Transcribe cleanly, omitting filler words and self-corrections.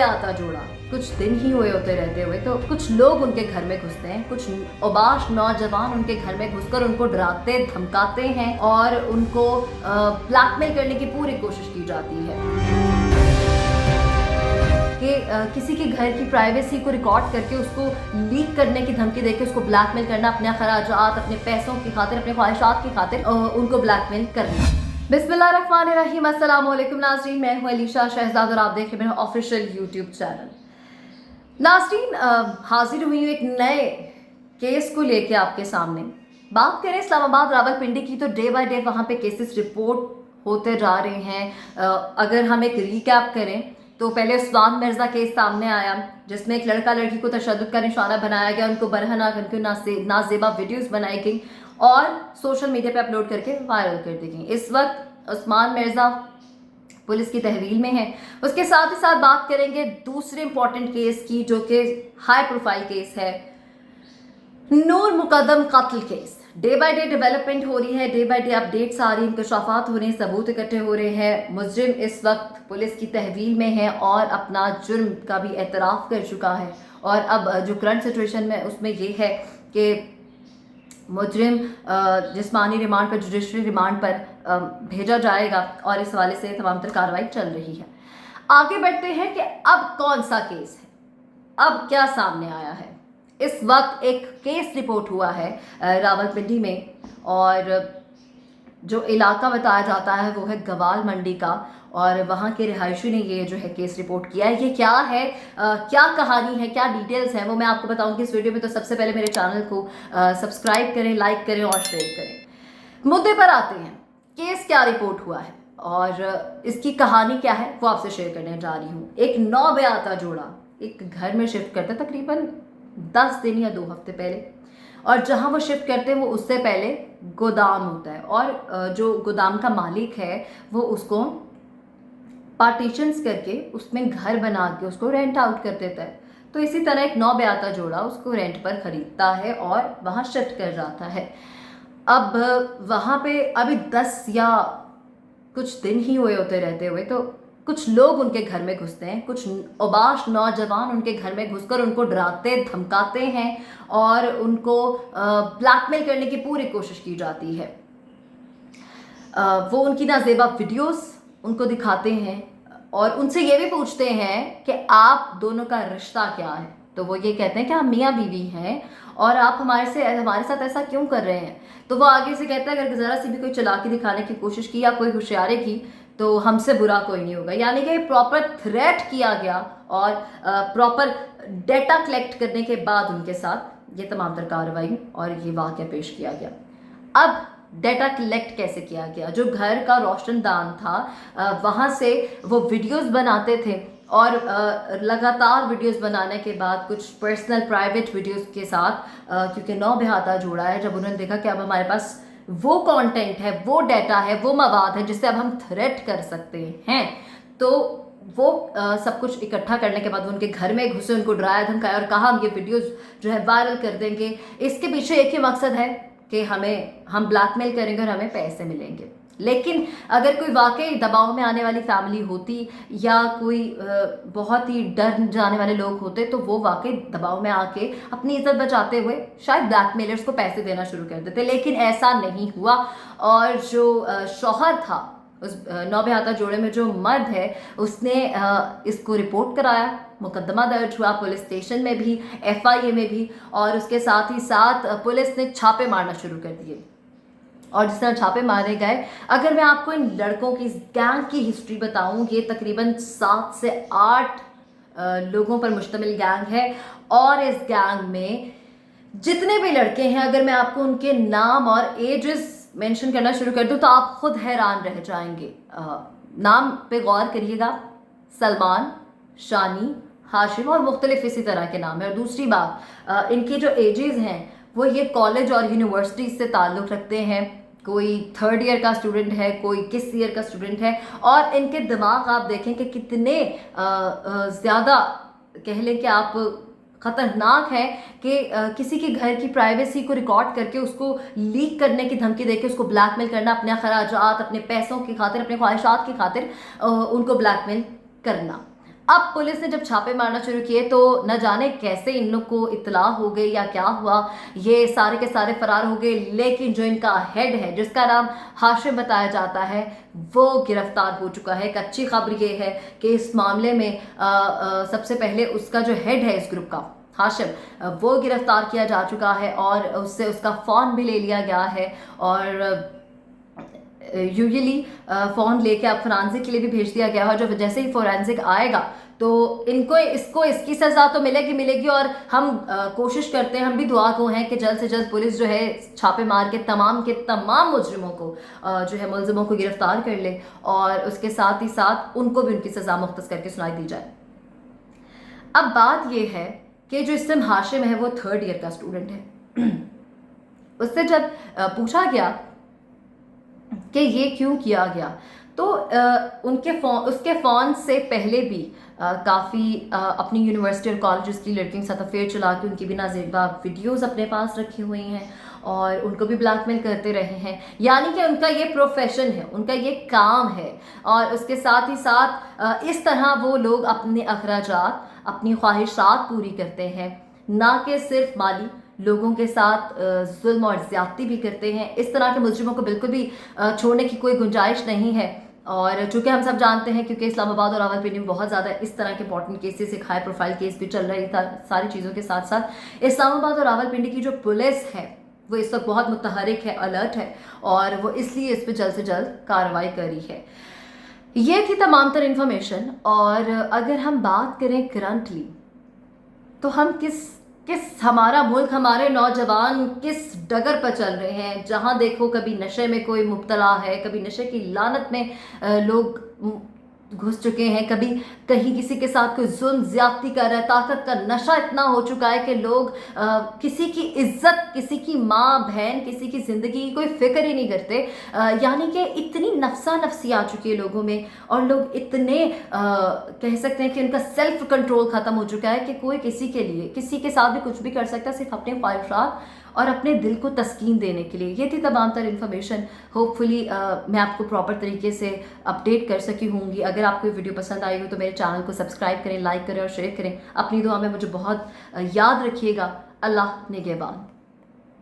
आता जोड़ा कुछ दिन ही हुए होते रहते हुए तो कुछ लोग उनके घर में घुसते हैं। कुछ औबाश नौजवान उनके घर में घुसकर उनको डराते धमकाते हैं और उनको ब्लैकमेल करने की पूरी कोशिश की जाती है कि किसी के घर की प्राइवेसी को रिकॉर्ड करके उसको लीक करने की धमकी देके उसको ब्लैकमेल करना, अपने खराजात, अपने पैसों की खातिर, अपने ख्वाहिशात की खातिर उनको ब्लैकमेल करना। बिस्मिल्लाहिर्रहमानिर्रहीम, अस्सलाम वालेकुम नाज़रीन, मैं हूं अलीशा शहजाद और आप देख रहे हैं मेरा ऑफिशियल यूट्यूब चैनल। नाज़रीन, हाजिर हुई हूँ एक नए केस को लेके आपके सामने। बात करें इस्लामाबाद रावलपिंडी की तो डे बाय डे वहाँ पे केसेस रिपोर्ट होते जा रहे हैं। अगर हम एक रिकैप करें तो पहले उस्मान मिर्ज़ा केस सामने आया जिसमें एक लड़का लड़की को तशद्दुद का निशाना बनाया गया, उनको बरहना करके नाजेबा वीडियोस बनाई गई और सोशल मीडिया पे अपलोड करके वायरल कर दी गई। इस वक्त उस्मान मिर्ज़ा पुलिस की तहवील में है। उसके साथ ही साथ बात करेंगे दूसरे इंपॉर्टेंट केस की जो कि हाई प्रोफाइल केस है, नूर मुकद्दम कत्ल case. Day by day development हो रही है, डे बाय डे अपडेट्स आ रही हैं, इंकशाफात हो रहे हैं, सबूत इकट्ठे हो रहे हैं। मुजरिम इस वक्त पुलिस की तहवील में है और अपना जुर्म का भी एतराफ़ कर चुका है। और अब जो करंट सिचुएशन में उसमें ये है कि मुजरिम जिस्मानी रिमांड पर, जुडिशरी रिमांड पर भेजा जाएगा और इस हवाले से तमाम तर कार्रवाई चल रही है। आगे बढ़ते हैं कि अब कौन सा केस है, अब क्या सामने आया है। इस वक्त एक केस रिपोर्ट हुआ है रावलपिंडी में और जो इलाका बताया जाता है वो है गवाल मंडी का और वहाँ के रिहायशी ने ये जो है केस रिपोर्ट किया है। ये क्या है, क्या कहानी है, क्या डिटेल्स हैं वो मैं आपको बताऊंगी इस वीडियो में। तो सबसे पहले मेरे चैनल को सब्सक्राइब करें, लाइक करें और शेयर करें। मुद्दे पर आते हैं, केस क्या रिपोर्ट हुआ है और इसकी कहानी क्या है वो आपसे शेयर करने जा रही हूँ। एक नौबयाता जोड़ा एक घर में शिफ्ट करता है तकरीबन 10 दिन या 2 हफ्ते पहले, और जहाँ वो शिफ्ट करते हैं वो उससे पहले गोदाम होता है और जो गोदाम का मालिक है वो उसको पार्टीशंस करके उसमें घर बना के उसको रेंट आउट कर देता है। तो इसी तरह एक नौबयाता जोड़ा उसको रेंट पर ख़रीदता है और वहाँ शिफ्ट कर जाता है। अब वहाँ पे अभी 10 या कुछ दिन ही हुए होते रहते हुए तो कुछ लोग उनके घर में घुसते हैं। कुछ औबाश नौजवान उनके घर में घुसकर उनको डराते धमकाते हैं और उनको ब्लैकमेल करने की पूरी कोशिश की जाती है। वो उनकी नाजेबा वीडियोस उनको दिखाते हैं और उनसे ये भी पूछते हैं कि आप दोनों का रिश्ता क्या है। तो वो ये कहते हैं कि हम मियाँ बीवी हैं और आप हमारे साथ ऐसा क्यों कर रहे हैं। तो वो आगे से कहता है अगर ज़रा सी भी कोई चालाकी दिखाने की कोशिश की या कोई होशियारी की तो हमसे बुरा कोई नहीं होगा। यानी कि प्रॉपर थ्रेट किया गया और प्रॉपर डेटा कलेक्ट करने के बाद उनके साथ ये तमाम तर कार्रवाई और ये वाक़या पेश किया गया। अब डेटा कलेक्ट कैसे किया गया, जो घर का रोशनदान था वहाँ से वो वीडियोस बनाते थे और लगातार वीडियोस बनाने के बाद कुछ पर्सनल प्राइवेट वीडियोस के साथ क्योंकि नौबयाता जोड़ा है, जब उन्होंने देखा कि अब हमारे पास वो कंटेंट है, वो डाटा है, वो मवाद है जिससे अब हम थ्रेट कर सकते हैं, तो वो सब कुछ इकट्ठा करने के बाद वो उनके घर में घुसे, उनको डराया धमकाया और कहा हम ये वीडियोस जो है वायरल कर देंगे। इसके पीछे एक ही मकसद है कि हम ब्लैकमेल करेंगे और हमें पैसे मिलेंगे। लेकिन अगर कोई वाकई दबाव में आने वाली फैमिली होती या कोई बहुत ही डर जाने वाले लोग होते तो वो वाकई दबाव में आके अपनी इज्जत बचाते हुए शायद ब्लैकमेलर्स को पैसे देना शुरू कर देते। लेकिन ऐसा नहीं हुआ और जो शौहर था उस नौबयाता जोड़े में, जो मर्द है, उसने इसको रिपोर्ट कराया, मुकदमा दर्ज हुआ पुलिस स्टेशन में भी, FIA में भी, और उसके साथ ही साथ पुलिस ने छापे मारना शुरू कर दिए। और जिस तरह छापे मारे गए, अगर मैं आपको इन लड़कों की, इस गैंग की हिस्ट्री बताऊं, ये तकरीबन 7 से 8 लोगों पर मुश्तमिल गैंग है और इस गैंग में जितने भी लड़के हैं, अगर मैं आपको उनके नाम और एजेस मेंशन करना शुरू कर दूं तो आप खुद हैरान रह जाएंगे। नाम पे गौर करिएगा, सलमान, शानी, हाशिम और मुख्तलिफ इसी तरह के नाम है। और दूसरी बात, इनकी जो एजेस हैं वो ये कॉलेज और यूनिवर्सिटी से ताल्लुक़ रखते हैं। कोई 3rd ईयर का स्टूडेंट है, कोई किस ईयर का स्टूडेंट है, और इनके दिमाग आप देखें कि कितने ज़्यादा कह लें कि आप ख़तरनाक है कि किसी के घर की प्राइवेसी को रिकॉर्ड करके उसको लीक करने की धमकी देके उसको ब्लैकमेल करना, अपने खराजात, अपने पैसों की खातिर, अपने ख्वाहिशात की खातिर उनको ब्लैकमेल करना। अब पुलिस ने जब छापे मारना शुरू किए तो न जाने कैसे इन लोग को इत्तला हो गई या क्या हुआ, ये सारे के सारे फरार हो गए। लेकिन जो इनका हेड है, जिसका नाम हाशिम बताया जाता है, वो गिरफ्तार हो चुका है। एक अच्छी खबर ये है कि इस मामले में सबसे पहले उसका जो हेड है इस ग्रुप का, हाशिम, वो गिरफ्तार किया जा चुका है और उससे उसका फ़ोन भी ले लिया गया है। और यूजुअली फ़ोन लेके अब फोरेंसिक के लिए भी भेज दिया गया है। जो जैसे ही फोरेंसिक आएगा तो इसको इसकी सज़ा तो मिलेगी। और हम कोशिश करते हैं, हम भी दुआ को हैं कि जल्द से जल्द पुलिस जो है छापे मार के तमाम मुजरिमों को जो है मुलजिमों को गिरफ्तार कर ले और उसके साथ ही साथ उनको भी उनकी सज़ा मुख्तस करके सुनाई दी जाए। अब बात यह है कि जो इस टाइम हाशिम है वो 3rd ईयर का स्टूडेंट है। उससे जब पूछा गया कि ये क्यों किया गया तो उसके फ़ोन से पहले भी काफ़ी अपनी यूनिवर्सिटी और कॉलेजेस की लड़कियों के साथ अफेयर चला के उनकी भी नाज़ेबा वीडियोज़ अपने पास रखी हुई हैं और उनको भी ब्लैकमेल करते रहे हैं। यानी कि उनका ये प्रोफेशन है, उनका ये काम है। और उसके साथ ही साथ इस तरह वो लोग अपने अखराजात, अपनी ख्वाहिशात पूरी करते हैं, ना कि सिर्फ माली, लोगों के साथ जुल्म और ज़्यादती भी करते हैं। इस तरह के मुजरिमों को बिल्कुल भी छोड़ने की कोई गुंजाइश नहीं है। और चूँकि हम सब जानते हैं, क्योंकि इस्लामाबाद और रावलपिंडी में बहुत ज़्यादा इस तरह के इंपॉर्टेंट केसेस, एक हाई प्रोफाइल केस भी चल रही था, सारी चीज़ों के साथ साथ इस्लामाबाद और रावलपिंडी की जो पुलिस है वो इस वक्त बहुत मुतहरिक है, अलर्ट है और वो इसलिए इस पर जल्द से जल्द कार्रवाई करी है। ये थी तमाम तर इन्फॉर्मेशन। और अगर हम बात करें करंटली तो हम किस हमारा मुल्क, हमारे नौजवान किस डगर पर चल रहे हैं। जहाँ देखो कभी नशे में कोई मुब्तला है, कभी नशे की लानत में लोग घुस चुके हैं, कभी कहीं किसी के साथ कोई जुल्म ज्यादती कर रहा है। ताकत का नशा इतना हो चुका है कि लोग किसी की इज्जत, किसी की माँ बहन, किसी की ज़िंदगी की कोई फिक्र ही नहीं करते। यानी कि इतनी नफसा नफसी आ चुकी है लोगों में और लोग इतने कह सकते हैं कि उनका सेल्फ कंट्रोल ख़त्म हो चुका है कि कोई किसी के लिए, किसी के साथ भी कुछ भी कर सकता है, सिर्फ अपने ख्वाहिशात और अपने दिल को तस्कीन देने के लिए। ये थी तमाम तर इन्फॉर्मेशन। होपफुली मैं आपको प्रॉपर तरीके से अपडेट कर सकी होंगी। अगर आपको ये वीडियो पसंद आई हो तो मेरे चैनल को सब्सक्राइब करें, लाइक करें और शेयर करें। अपनी दुआ में मुझे बहुत याद रखिएगा। अल्लाह निगहबान।